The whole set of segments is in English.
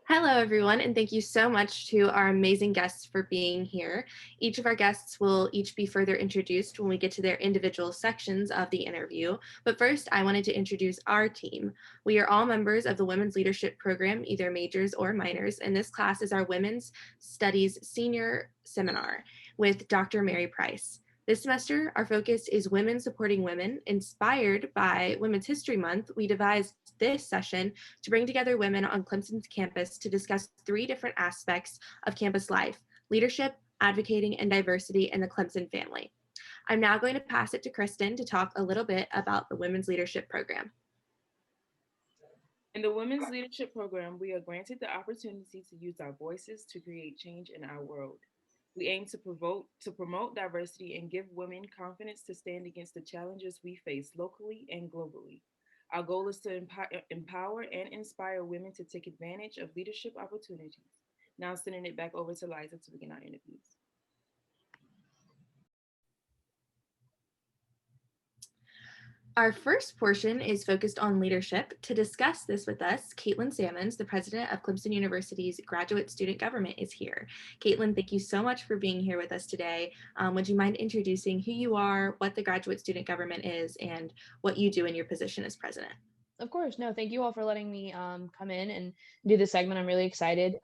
Hello, everyone, and thank you so much to our amazing guests for being here. Each of our guests will each be further introduced when we get to their individual sections of the interview. But first, I wanted to introduce our team. We are all members of the Women's Leadership Program, either majors or minors, and this class is our Women's Studies Senior Seminar with Dr. Mary Price. This semester, our focus is women supporting women. Inspired by Women's History Month, we devised this session to bring together women on Clemson's campus to discuss three different aspects of campus life: leadership, advocating, and diversity in the Clemson family. I'm now going to pass it to Kristen to talk a little bit about the Women's Leadership Program. In the Women's Leadership Program, we are granted the opportunity to use our voices to create change in our world. We aim to promote diversity and give women confidence to stand against the challenges we face locally and globally. Our goal is to empower and inspire women to take advantage of leadership opportunities. Now, sending it back over to Liza to begin our interviews. Our first portion is focused on leadership. To discuss this with us, Kaitlyn Samons, the president of Clemson University's graduate student government, is here. Kaitlyn, thank you so much for being here with us today. Would you mind introducing who you are, what the graduate student government is, and what you do in your position as president? Of course. No, thank you all for letting me come in and do this segment. I'm really excited.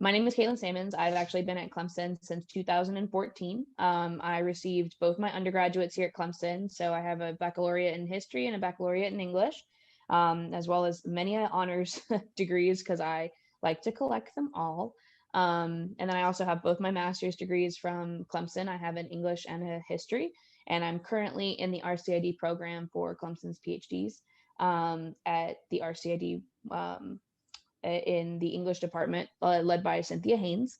My name is Kaitlyn Samons. I've actually been at Clemson since 2014. I received both my undergraduates here at Clemson. So I have a baccalaureate in history and a baccalaureate in English, as well as many honors degrees because I like to collect them all. And then I also have both my master's degrees from Clemson. I have an English and a history, and I'm currently in the RCID program for Clemson's PhDs at the RCID in the English department, led by Cynthia Haynes.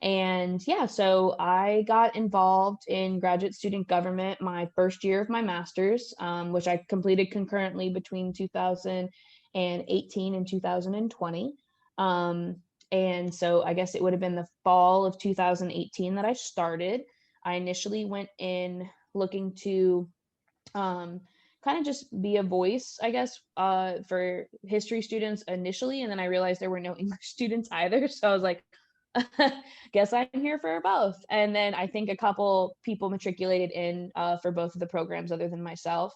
And yeah, so I got involved in graduate student government my first year of my master's, which I completed concurrently between 2018 and 2020. And so I guess it would have been the fall of 2018 that I started. I initially went in looking to kind of just be a voice, I guess, for history students initially. And then I realized there were no English students either. So I was like, guess I'm here for both. And then I think a couple people matriculated in for both of the programs other than myself.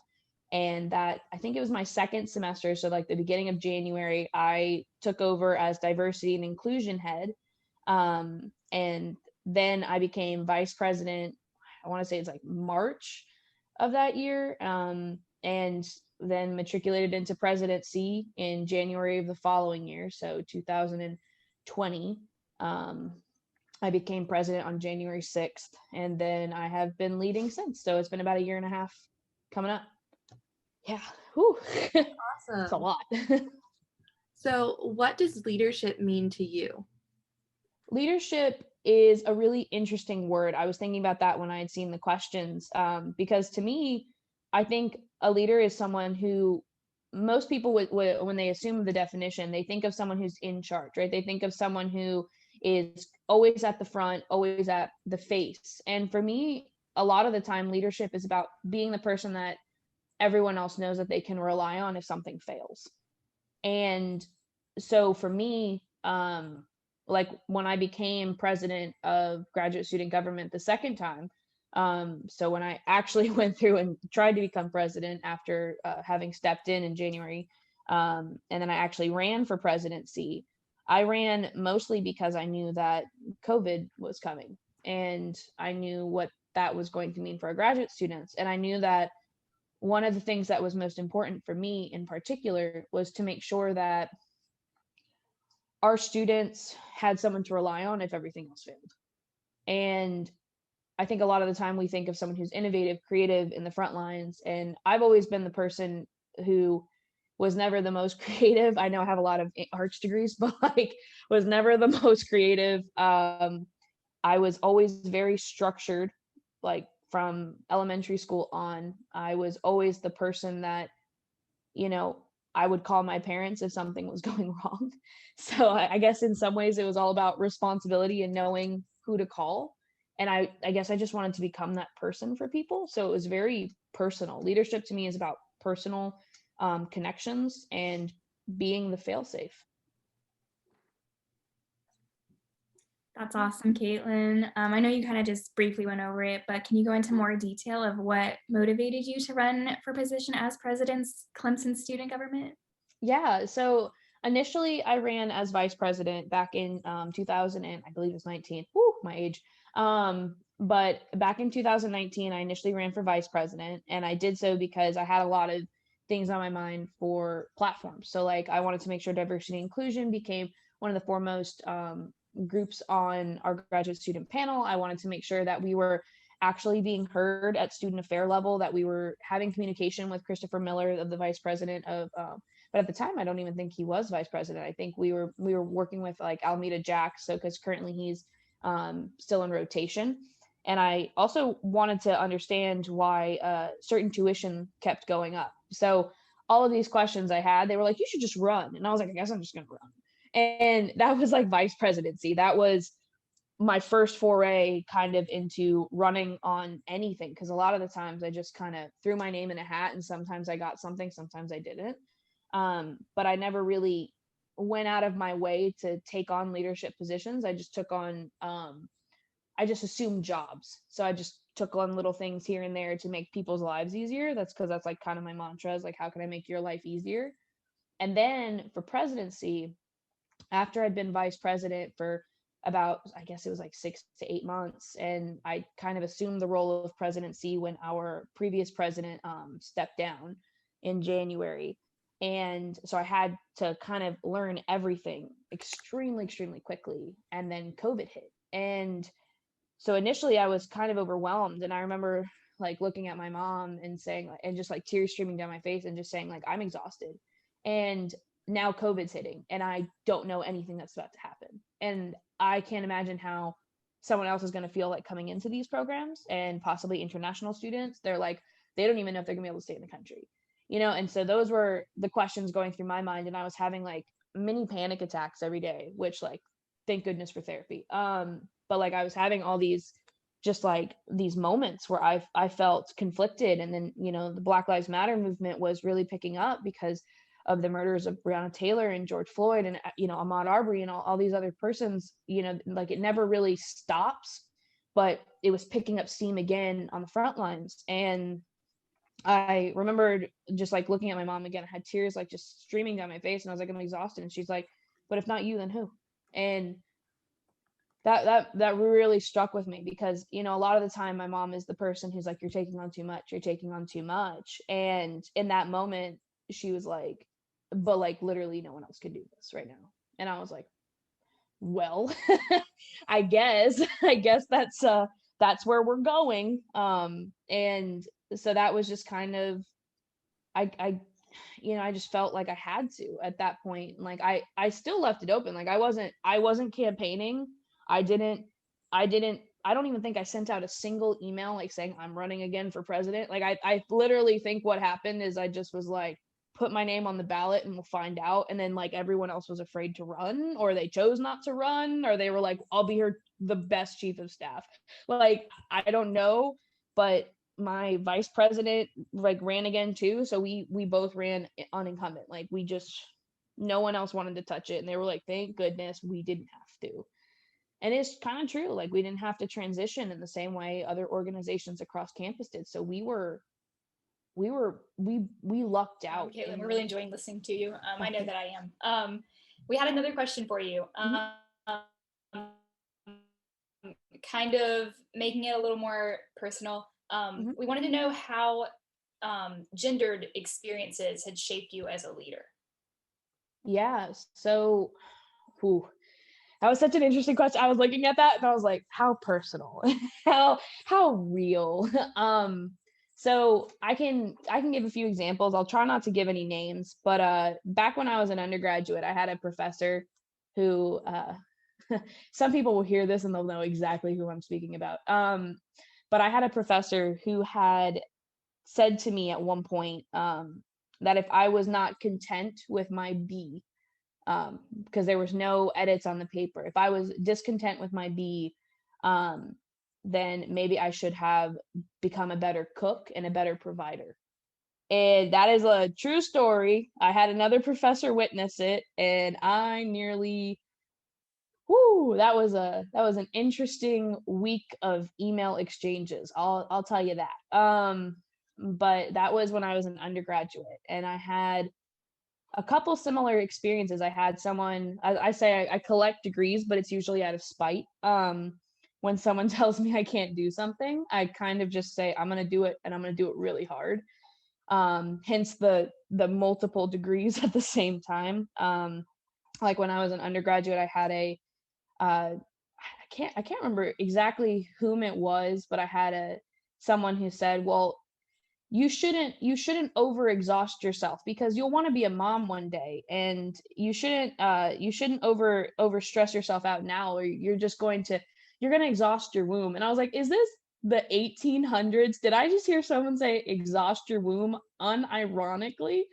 And that, I think it was my second semester. So like the beginning of January, I took over as diversity and inclusion head. And then I became vice president. I want to say it's like March of that year. And then matriculated into presidency in January of the following year, so 2020. I became president on January 6th, and then I have been leading since. So it's been about a year and a half coming up. Yeah, whew. Awesome. It's a lot. So what does leadership mean to you? Leadership is a really interesting word. I was thinking about that when I had seen the questions, because to me, I think a leader is someone who most people would, when they assume the definition, they think of someone who's in charge, right? They think of someone who is always at the front, always at the face. And for me, a lot of the time, leadership is about being the person that everyone else knows that they can rely on if something fails. And so for me, like when I became president of graduate student government the second time, so when I actually went through and tried to become president after having stepped in January, and then I actually ran for presidency, I ran mostly because I knew that COVID was coming, and I knew what that was going to mean for our graduate students. And I knew that one of the things that was most important for me in particular was to make sure that our students had someone to rely on if everything else failed. And I think a lot of the time we think of someone who's innovative, creative in the front lines. And I've always been the person who was never the most creative. I know I have a lot of arts degrees, but like was never the most creative. I was always very structured, like from elementary school on. I was always the person that, I would call my parents if something was going wrong. So I guess in some ways it was all about responsibility and knowing who to call. And I guess I just wanted to become that person for people. So it was very personal. Leadership to me is about personal connections and being the failsafe. That's awesome, Kaitlyn. I know you kind of just briefly went over it, but can you go into more detail of what motivated you to run for position as president's Clemson student government? Yeah, so initially I ran as vice president back in 2000 and I believe it was 19. Woo, my age. But back in 2019, I initially ran for vice president, and I did so because I had a lot of things on my mind for platforms. So like I wanted to make sure diversity and inclusion became one of the foremost groups on our graduate student panel. I wanted to make sure that we were actually being heard at student affair level, that we were having communication with Christopher Miller, of the vice president of but at the time I don't even think he was vice president. I think we were working with like Alameda Jack, so because currently he's still in rotation. And I also wanted to understand why certain tuition kept going up. So all of these questions I had, they were like, you should just run. And I was like, I guess I'm just gonna run. And that was like vice presidency. That was my first foray kind of into running on anything, because a lot of the times I just kind of threw my name in a hat, and sometimes I got something, sometimes I didn't. But I never really went out of my way to take on leadership positions. I just took on I just assumed jobs. So I just took on little things here and there to make people's lives easier. That's because that's like kind of my mantra, is like, how can I make your life easier? And then for presidency, after I'd been vice president for about, I guess it was like 6 to 8 months, and I kind of assumed the role of presidency when our previous president stepped down in January. And so I had to kind of learn everything extremely, extremely quickly. And then COVID hit. And so initially I was kind of overwhelmed. And I remember like looking at my mom and saying, and just like tears streaming down my face and just saying, like, I'm exhausted. And now COVID's hitting and I don't know anything that's about to happen. And I can't imagine how someone else is going to feel like coming into these programs, and possibly international students. They're like, they don't even know if they're gonna be able to stay in the country, you know? And so those were the questions going through my mind. And I was having like mini panic attacks every day, which, like, thank goodness for therapy. But like I was having all these just like these moments where I felt conflicted. And then, you know, the Black Lives Matter movement was really picking up because of the murders of Breonna Taylor and George Floyd and, you know, Ahmaud Arbery and all these other persons. You know, like it never really stops, but it was picking up steam again on the front lines. And I remembered just like looking at my mom again. I had tears like just streaming down my face, and I was like, I'm exhausted. And she's like, but if not you, then who? And that really struck with me, because, you know, a lot of the time my mom is the person who's like, you're taking on too much, you're taking on too much. And in that moment she was like, but like literally no one else could do this right now. And I was like, well, I guess that's where we're going. And so that was just kind of, I you know, I just felt like I had to at that point. Like I still left it open. Like I wasn't campaigning. I don't even think I sent out a single email like saying I'm running again for president. Like I literally think what happened is I just was like, put my name on the ballot and we'll find out. And then like everyone else was afraid to run, or they chose not to run, or they were like, I'll be here, the best chief of staff. Like, I don't know, but my vice president like ran again too. So we both ran unincumbent. Like we just, no one else wanted to touch it. And they were like, thank goodness we didn't have to. And it's kind of true. Like we didn't have to transition in the same way other organizations across campus did. So we lucked out. Kaitlyn, we're really enjoying listening to you. I know that I am. We had another question for you. Kind of making it a little more personal. We wanted to know how gendered experiences had shaped you as a leader. Yeah. So, that was such an interesting question. I was looking at that and I was like, how personal, how real. So I can give a few examples. I'll try not to give any names, but back when I was an undergraduate, I had a professor who some people will hear this and they'll know exactly who I'm speaking about. But I had a professor who had said to me at one point that if I was not content with my B, because there was no edits on the paper, if I was discontent with my B, then maybe I should have become a better cook and a better provider. And that is a true story. I had another professor witness it, and I nearly whoo, that was an interesting week of email exchanges. I'll tell you that. But that was when I was an undergraduate, and I had a couple similar experiences. I had someone, I say I collect degrees, but it's usually out of spite. When someone tells me I can't do something, I kind of just say, I'm going to do it, and I'm going to do it really hard. Hence the multiple degrees at the same time. Like when I was an undergraduate, I had I can't remember exactly whom it was, but I had someone who said, well, you shouldn't overexhaust yourself because you'll want to be a mom one day, and you shouldn't over stress yourself out now, or you're going to exhaust your womb. And I was like, is this the 1800s? Did I just hear someone say exhaust your womb unironically?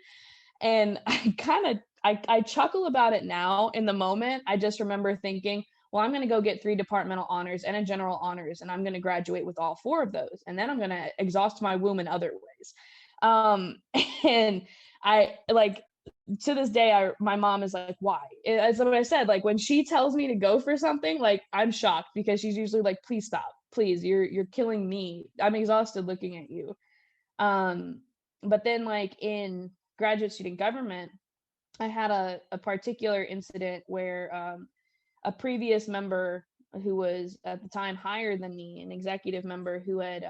And I chuckle about it now. In the moment, I just remember thinking, well, I'm going to go get 3 departmental honors and a general honors, and I'm going to graduate with all 4 of those. And then I'm going to exhaust my womb in other ways. And I like, to this day, my mom is like, why? As what I said, like when she tells me to go for something, like I'm shocked, because she's usually like, please stop, please, you're killing me. I'm exhausted looking at you. But then like in graduate student government, I had a particular incident where a previous member who was at the time higher than me, an executive member who had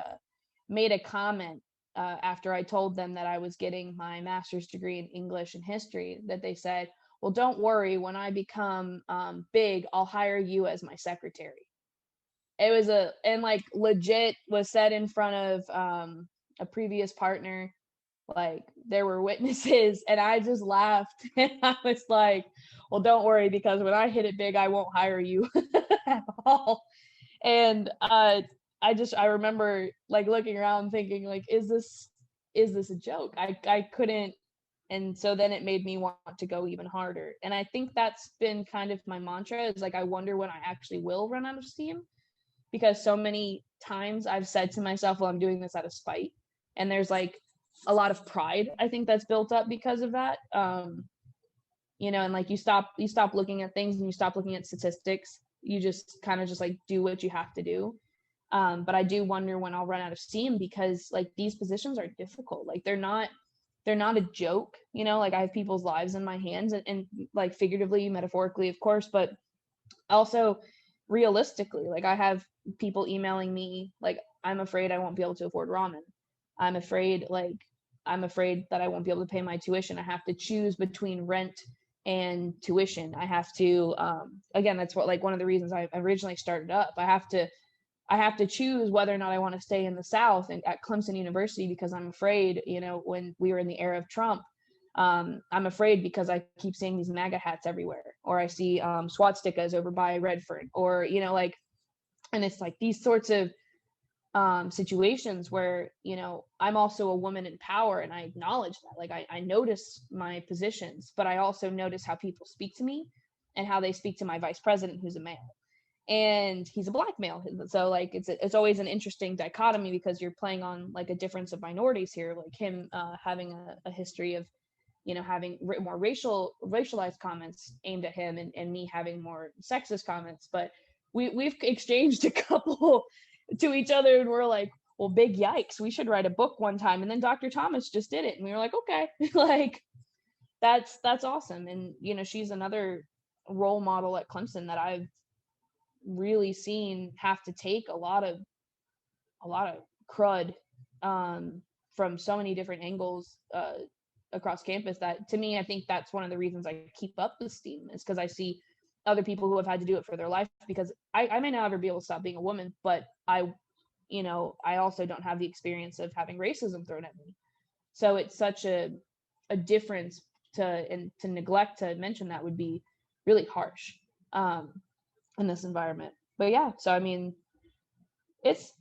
made a comment after I told them that I was getting my master's degree in English and history, that they said, well, don't worry, when I become big, I'll hire you as my secretary. It was and like legit was said in front of a previous partner. Like there were witnesses, and I just laughed, and I was like, well, don't worry, because when I hit it big, I won't hire you at all. And I remember like looking around thinking like, is this a joke? I couldn't. And so then it made me want to go even harder. And I think that's been kind of my mantra, is like, I wonder when I actually will run out of steam, because so many times I've said to myself, well, I'm doing this out of spite. And there's like a lot of pride, I think, that's built up because of that. And like you stop looking at things, and you stop looking at statistics. You just kind of just like do what you have to do. But I do wonder when I'll run out of steam, because like these positions are difficult. Like they're not a joke, like I have people's lives in my hands, and like figuratively, metaphorically, of course, but also realistically. Like I have people emailing me like, I'm afraid I won't be able to afford ramen. I'm afraid that I won't be able to pay my tuition. I have to choose between rent and tuition. I have to, again, that's what, like one of the reasons I originally started up. I have to choose whether or not I want to stay in the South and at Clemson University, because I'm afraid, when we were in the era of Trump, I'm afraid because I keep seeing these MAGA hats everywhere, or I see swastikas over by Redford, or, and it's like these sorts of situations where, I'm also a woman in power, and I acknowledge that. Like I notice my positions, but I also notice how people speak to me and how they speak to my vice president, who's a male, and he's a black male. So like it's always an interesting dichotomy, because you're playing on like a difference of minorities here, like him having a history of having more racialized comments aimed at him, and me having more sexist comments. But we've exchanged a couple to each other, and we're like, well, big yikes, we should write a book one time. And then Dr. Thomas just did it, and we were like, okay. Like that's awesome. And she's another role model at Clemson that I've really seen have to take a lot of crud from so many different angles across campus, that to me, I think that's one of the reasons I keep up the steam, is because I see other people who have had to do it for their life, because I may not ever be able to stop being a woman, but I also don't have the experience of having racism thrown at me. So it's such a difference to neglect to mention that would be really harsh in this environment. But yeah, so I mean, it's